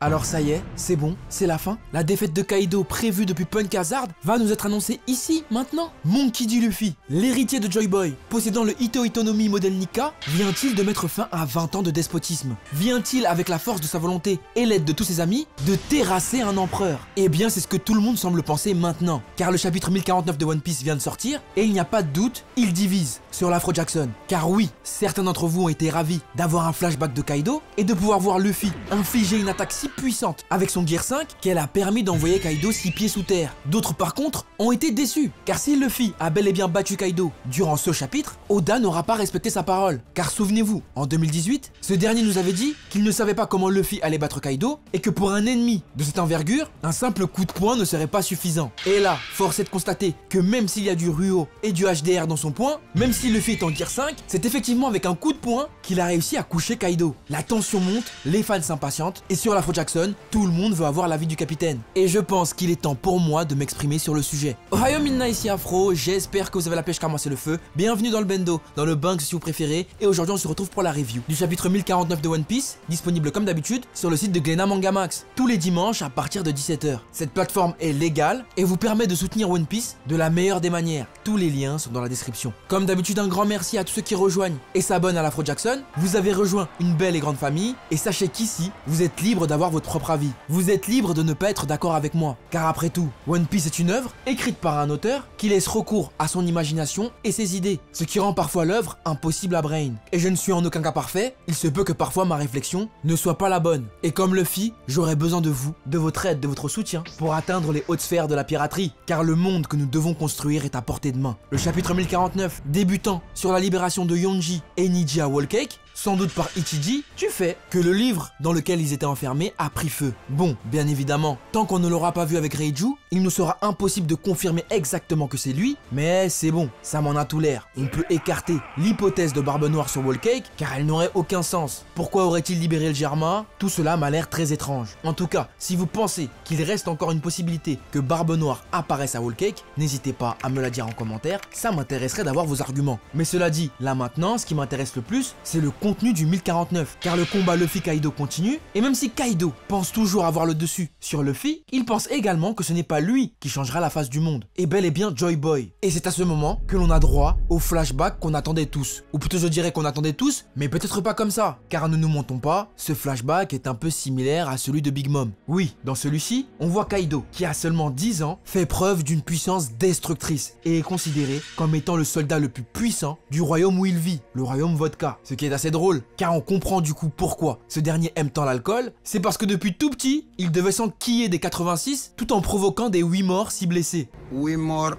Alors ça y est, c'est bon, c'est la fin. La défaite de Kaido prévue depuis Punk Hazard va nous être annoncée ici, maintenant. Monkey D. Luffy, l'héritier de Joy Boy, possédant le Ito Itonomi modèle Nika, vient-il de mettre fin à 20 ans de despotisme? Vient-il, avec la force de sa volonté et l'aide de tous ses amis, de terrasser un empereur? Eh bien c'est ce que tout le monde semble penser maintenant, car le chapitre 1049 de One Piece vient de sortir, et il n'y a pas de doute, il divise sur l'Afro Jackson. Car oui, certains d'entre vous ont été ravis d'avoir un flashback de Kaido, et de pouvoir voir Luffy infliger une attaque si puissante avec son Gear 5 qu'elle a permis d'envoyer Kaido 6 pieds sous terre. D'autres par contre ont été déçus, car si Luffy a bel et bien battu Kaido durant ce chapitre, Oda n'aura pas respecté sa parole. Car souvenez-vous, en 2018, ce dernier nous avait dit qu'il ne savait pas comment Luffy allait battre Kaido, et que pour un ennemi de cette envergure, un simple coup de poing ne serait pas suffisant. Et là, force est de constater que même s'il y a du Ruo et du HDR dans son poing, même si Luffy est en Gear 5, c'est effectivement avec un coup de poing qu'il a réussi à coucher Kaido. La tension monte, les fans s'impatientent, et sur l'Afro Jackson, tout le monde veut avoir l'avis du capitaine. Et je pense qu'il est temps pour moi de m'exprimer sur le sujet. Ohio Minna ici Afro, j'espère que vous avez la pêche car moi c'est le feu. Bienvenue dans le Bendo, dans le Banks si vous préférez, et aujourd'hui on se retrouve pour la review du chapitre 1049 de One Piece, disponible comme d'habitude sur le site de Glénat Manga Max, tous les dimanches à partir de 17 h. Cette plateforme est légale et vous permet de soutenir One Piece de la meilleure des manières. Tous les liens sont dans la description. Comme d'habitude, un grand merci à tous ceux qui rejoignent et s'abonnent à l'Afro Jackson. Vous avez rejoint une belle et grande famille, et sachez qu'ici, vous êtes libre d'avoir votre propre avis. Vous êtes libre de ne pas être d'accord avec moi, car après tout, One Piece est une œuvre écrite par un auteur qui laisse recours à son imagination et ses idées, ce qui rend parfois l'œuvre impossible à Brain. Et je ne suis en aucun cas parfait, il se peut que parfois ma réflexion ne soit pas la bonne. Et comme Luffy, j'aurai besoin de vous, de votre aide, de votre soutien, pour atteindre les hautes sphères de la piraterie, car le monde que nous devons construire est à portée de main. Le chapitre 1049, débutant sur la libération de Yonji et Niji à Whole Cake, sans doute par Ichiji, du fait que le livre dans lequel ils étaient enfermés a pris feu. Bon, bien évidemment, tant qu'on ne l'aura pas vu avec Reiju, il nous sera impossible de confirmer exactement que c'est lui, mais c'est bon, ça m'en a tout l'air. On peut écarter l'hypothèse de Barbe Noire sur Whole Cake, car elle n'aurait aucun sens. Pourquoi aurait-il libéré le Germain? Tout cela m'a l'air très étrange. En tout cas, si vous pensez qu'il reste encore une possibilité que Barbe Noire apparaisse à Whole Cake, n'hésitez pas à me la dire en commentaire, ça m'intéresserait d'avoir vos arguments. Mais cela dit, là maintenant, ce qui m'intéresse le plus, c'est le contenu du 1049, car le combat Luffy-Kaido continue, et même si Kaido pense toujours avoir le dessus sur Luffy, il pense également que ce n'est pas lui qui changera la face du monde, et bel et bien Joy Boy. Et c'est à ce moment que l'on a droit au flashback qu'on attendait tous, ou plutôt je dirais qu'on attendait tous, mais peut-être pas comme ça, car ne nous mentons pas, ce flashback est un peu similaire à celui de Big Mom. Oui, dans celui-ci, on voit Kaido, qui a seulement 10 ans, fait preuve d'une puissance destructrice, et est considéré comme étant le soldat le plus puissant du royaume où il vit, le royaume Vodka, ce qui est assez drôle, car on comprend du coup pourquoi ce dernier aime tant l'alcool. C'est parce que depuis tout petit, il devait s'enquiller des 86 tout en provoquant des 8 morts si blessés. 8 morts,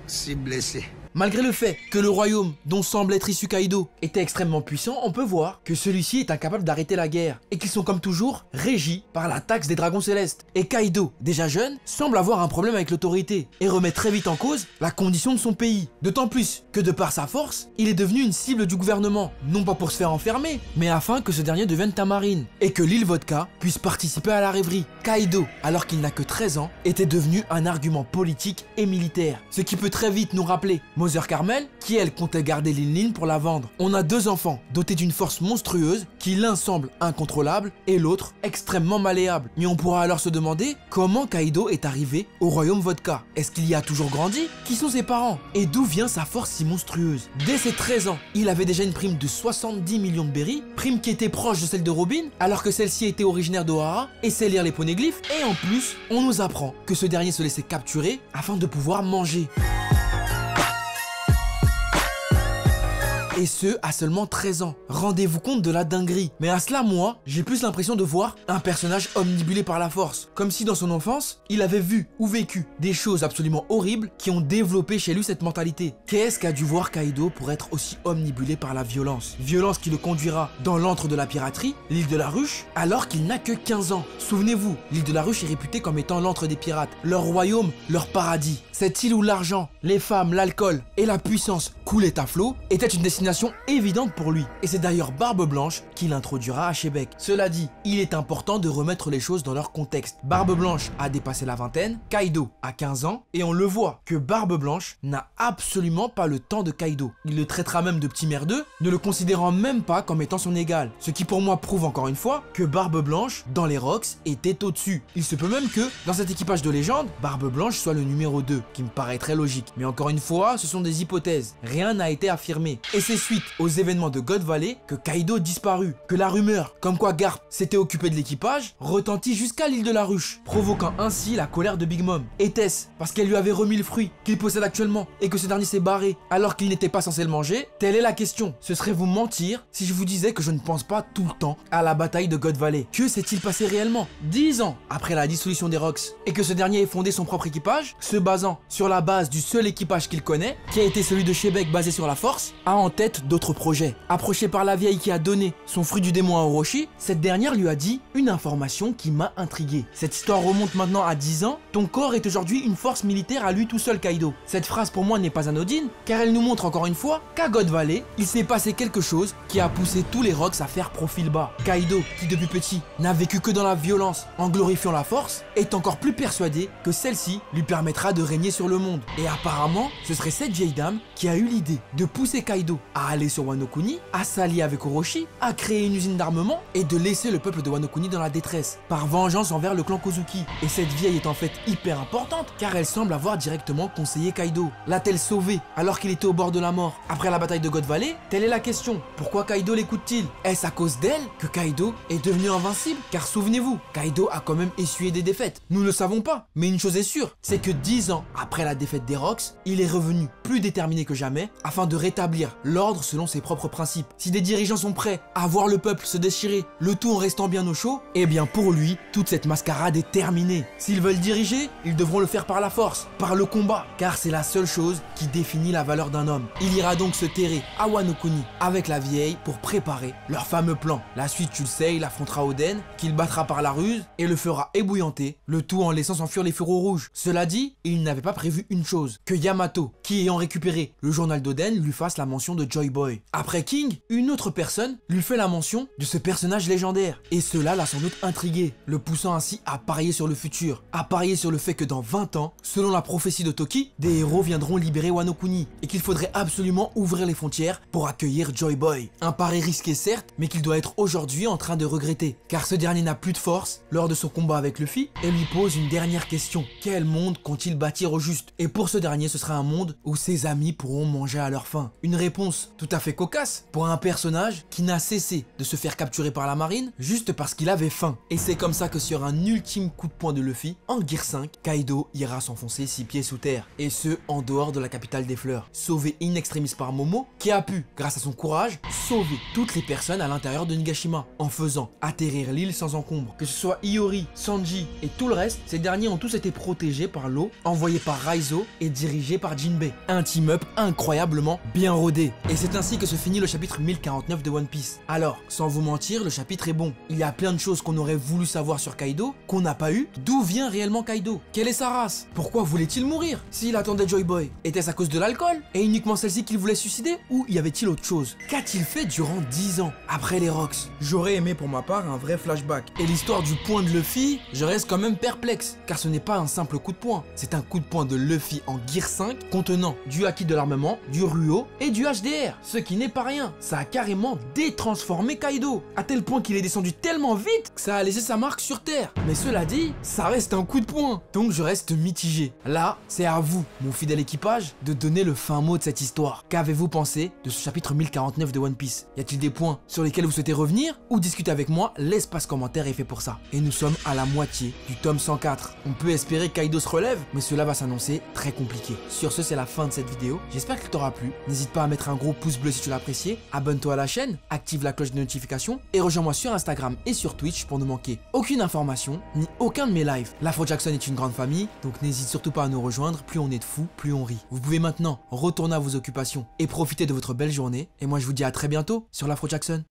6 blessés. Malgré le fait que le royaume dont semble être issu Kaido était extrêmement puissant, on peut voir que celui-ci est incapable d'arrêter la guerre et qu'ils sont comme toujours régis par la taxe des dragons célestes. Et Kaido, déjà jeune, semble avoir un problème avec l'autorité et remet très vite en cause la condition de son pays. D'autant plus que de par sa force, il est devenu une cible du gouvernement, non pas pour se faire enfermer, mais afin que ce dernier devienne un marine et que l'île Vodka puisse participer à la rêverie. Kaido, alors qu'il n'a que 13 ans, était devenu un argument politique et militaire, ce qui peut très vite nous rappeler Mother Carmel, qui elle comptait garder Lin Lin pour la vendre. On a deux enfants dotés d'une force monstrueuse qui l'un semble incontrôlable et l'autre extrêmement malléable. Mais on pourra alors se demander comment Kaido est arrivé au royaume Vodka. Est-ce qu'il y a toujours grandi? Qui sont ses parents? Et d'où vient sa force si monstrueuse? Dès ses 13 ans, il avait déjà une prime de 70 millions de berries, prime qui était proche de celle de Robin, alors que celle-ci était originaire d'Ohara et sait lire les poneglyphes. Et en plus, on nous apprend que ce dernier se laissait capturer afin de pouvoir manger. Et ce, à seulement 13 ans. Rendez-vous compte de la dinguerie. Mais à cela, moi, j'ai plus l'impression de voir un personnage omnibulé par la force. Comme si dans son enfance, il avait vu ou vécu des choses absolument horribles qui ont développé chez lui cette mentalité. Qu'est-ce qu'a dû voir Kaido pour être aussi omnibulé par la violence? Violence qui le conduira dans l'antre de la piraterie, l'île de la Ruche, alors qu'il n'a que 15 ans. Souvenez-vous, l'île de la Ruche est réputée comme étant l'antre des pirates, leur royaume, leur paradis. Cette île où l'argent, les femmes, l'alcool et la puissance coulaient à flot était une destination destination évidente pour lui. Et c'est d'ailleurs Barbe Blanche qui l'introduira à Shebeck. Cela dit, il est important de remettre les choses dans leur contexte. Barbe Blanche a dépassé la vingtaine, Kaido a 15 ans, et on le voit que Barbe Blanche n'a absolument pas le temps de Kaido. Il le traitera même de petit merdeux, ne le considérant même pas comme étant son égal. Ce qui pour moi prouve encore une fois que Barbe Blanche, dans les Rocks, était au-dessus. Il se peut même que, dans cet équipage de légende, Barbe Blanche soit le numéro 2, qui me paraît très logique. Mais encore une fois, ce sont des hypothèses. Rien n'a été affirmé. Et c'est suite aux événements de God Valley que Kaido disparut, que la rumeur, comme quoi Garp s'était occupé de l'équipage, retentit jusqu'à l'île de la Ruche, provoquant ainsi la colère de Big Mom. Était-ce parce qu'elle lui avait remis le fruit qu'il possède actuellement et que ce dernier s'est barré alors qu'il n'était pas censé le manger? Telle est la question. Ce serait vous mentir si je vous disais que je ne pense pas tout le temps à la bataille de God Valley. Que s'est-il passé réellement 10 ans après la dissolution des Rocks et que ce dernier ait fondé son propre équipage, se basant sur la base du seul équipage qu'il connaît, qui a été celui de Shebeck basé sur la force, a en tête d'autres projets. Approché par la vieille qui a donné son fruit du démon à Orochi, cette dernière lui a dit une information qui m'a intrigué. Cette histoire remonte maintenant à 10 ans. Ton corps est aujourd'hui une force militaire à lui tout seul, Kaido. Cette phrase pour moi n'est pas anodine, car elle nous montre encore une fois qu'à God Valley, il s'est passé quelque chose qui a poussé tous les Rocks à faire profil bas. Kaido, qui depuis petit n'a vécu que dans la violence en glorifiant la force, est encore plus persuadé que celle-ci lui permettra de régner sur le monde. Et apparemment, ce serait cette vieille dame qui a eu l'idée de pousser Kaido à aller sur Wano Kuni, à s'allier avec Orochi, à créer une usine d'armement et de laisser le peuple de Wano Kuni dans la détresse, par vengeance envers le clan Kozuki. Et cette vieille est en fait hyper importante, car elle semble avoir directement conseillé Kaido. L'a-t-elle sauvé alors qu'il était au bord de la mort après la bataille de God Valley? Telle est la question. Pourquoi Kaido l'écoute-t-il? Est-ce à cause d'elle que Kaido est devenu invincible? Car souvenez-vous, Kaido a quand même essuyé des défaites. Nous ne le savons pas, mais une chose est sûre, c'est que 10 ans après la défaite des Rocks, il est revenu plus déterminé que jamais afin de rétablir l'ordre selon ses propres principes. Si des dirigeants sont prêts à voir le peuple se déchirer, le tout en restant bien au chaud, eh bien pour lui, toute cette mascarade est terminée. S'ils veulent diriger, ils devront le faire par la force, par le combat, car c'est la seule chose qui définit la valeur d'un homme. Il ira donc se terrer à Wano Kuni avec la vieille pour préparer leur fameux plan. La suite, tu le sais, il affrontera Oden, qu'il battra par la ruse et le fera ébouillanter, le tout en laissant s'enfuir les fureaux rouges. Cela dit, il n'avait pas prévu une chose, que Yamato, qui ayant récupéré le journal d'Oden, lui fasse la mention de Joy Boy. Après King, une autre personne lui fait la mention de ce personnage légendaire, et cela l'a sans doute intrigué, le poussant ainsi à parier sur le futur, à parier sur le fait que dans 20 ans, selon la prophétie de Toki, des héros viendront libérer Wano Kuni, et qu'il faudrait absolument ouvrir les frontières pour accueillir Joy Boy. Un pari risqué certes, mais qu'il doit être aujourd'hui en train de regretter, car ce dernier n'a plus de force lors de son combat avec Luffy, et lui pose une dernière question. Quel monde compte-t-il bâtir au juste? Et pour ce dernier, ce sera un monde où ses amis pourront manger à leur faim. Une réponse tout à fait cocasse pour un personnage qui n'a cessé de se faire capturer par la marine juste parce qu'il avait faim. Et c'est comme ça que sur un ultime coup de poing de Luffy, en Gear 5, Kaido ira s'enfoncer 6 pieds sous terre, et ce en dehors de la capitale des fleurs, sauvé in extremis par Momo, qui a pu, grâce à son courage, sauver toutes les personnes à l'intérieur de Nigashima, en faisant atterrir l'île sans encombre. Que ce soit Iori, Sanji et tout le reste, ces derniers ont tous été protégés par l'eau envoyée par Raizo et dirigée par Jinbei. Un team-up incroyablement bien rodé. Et c'est ainsi que se finit le chapitre 1049 de One Piece. Alors, sans vous mentir, le chapitre est bon. Il y a plein de choses qu'on aurait voulu savoir sur Kaido, qu'on n'a pas eu. D'où vient réellement Kaido? Quelle est sa race? Pourquoi voulait-il mourir? S'il attendait Joy Boy, était-ce à cause de l'alcool? Et uniquement celle-ci qu'il voulait suicider? Ou y avait-il autre chose? Qu'a-t-il fait durant 10 ans après les Rocks? J'aurais aimé pour ma part un vrai flashback. Et l'histoire du point de Luffy, je reste quand même perplexe, car ce n'est pas un simple coup de poing. C'est un coup de poing de Luffy en Gear 5 contenant du haki de l'armement, du Ruo et du HDR. Ce qui n'est pas rien, ça a carrément détransformé Kaido, à tel point qu'il est descendu tellement vite que ça a laissé sa marque sur terre. Mais cela dit, ça reste un coup de poing, donc je reste mitigé. Là, c'est à vous, mon fidèle équipage, de donner le fin mot de cette histoire. Qu'avez-vous pensé de ce chapitre 1049 de One Piece? Y a-t-il des points sur lesquels vous souhaitez revenir ou discuter avec moi? L'espace commentaire est fait pour ça. Et nous sommes à la moitié du tome 104. On peut espérer que Kaido se relève, mais cela va s'annoncer très compliqué. Sur ce, c'est la fin de cette vidéo. J'espère qu'elle t'aura plu. N'hésite pas à mettre un gros pouce bleu si tu l'as apprécié. Abonne-toi à la chaîne, active la cloche de notification et rejoins-moi sur Instagram et sur Twitch pour ne manquer aucune information ni aucun de mes lives. L'Afro Jackson est une grande famille, donc n'hésite surtout pas à nous rejoindre. Plus on est de fous, plus on rit. Vous pouvez maintenant retourner à vos occupations et profiter de votre belle journée. Et moi, je vous dis à très bientôt sur l'Afro Jackson.